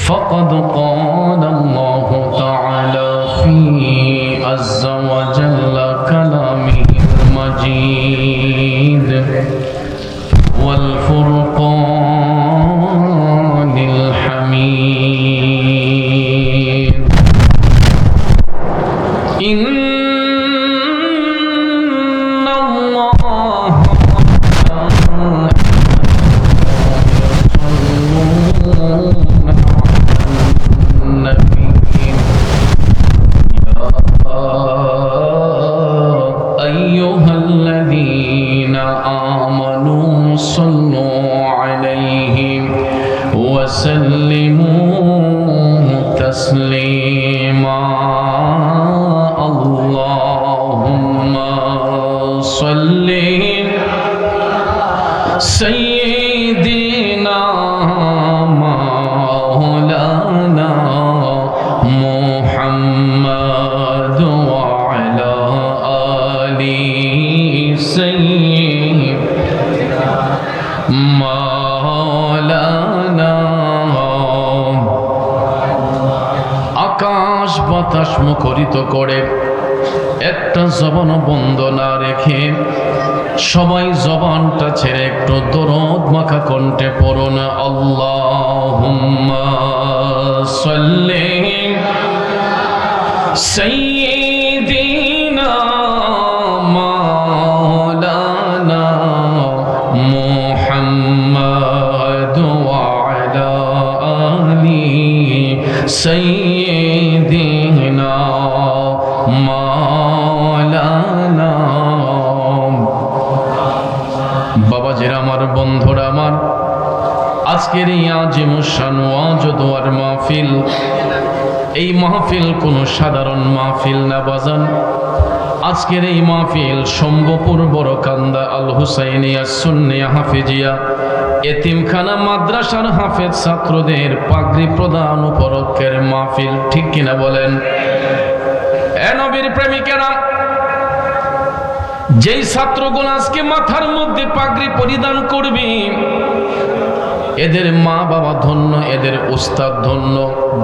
فقد قال الله تعالى في عز وجل كلامه المجيد والفرقان الحميد إن الله أيها الذين آمنوا صلوا عليه وسلموا تسليما اللهم صل سيدنا مولانا محمد وعلى آل سيدنا مولانا আকাশ বাতাস মুখরিত করে একটা জবান বন্ধ না রেখে সবাই জবানটা ছেড়ে একটু দরদ মাখা কণ্ঠে পড়ুন আল্লাহুম্মা সাল্লি সাইয়্যিদিনা মাওলানা মুহাম্মদ ওয়া আলা আলি সাইয়্যিদিনা মাওলানা বাবাজিরা আমার, বন্ধুরা আমার, আজকের এই আজিমুশান ওয়াজ ও দোয়ার মাহফিল, এই মাহফিল কোনো সাধারণ মাহফিল না বাজান। আজকের এই মাহফিল সম্ভবপুর বড়কান্দা আল হুসাইনিয়া সুন্নিয়া হাফিজিয়া এতিমখানা মাদ্রাসার হাফেজ ছাত্রদের পাগড়ি প্রদান উপলক্ষের মাহফিল, ঠিক কিনা বলেন? এ নবীর প্রেমিকেরা, যেই ছাত্রগুলো আজকে মাথার মধ্যে পাগড়ি পরিধান করবে, এদের মা বাবা ধন্য, এদের উস্তাদ ধন্য,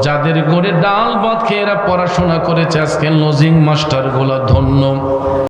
যাদের ঘরে ডাল ভাত খেয়ে এরা পড়াশোনা করেছে, আজকে লজিং মাস্টার গুলা ধন্য।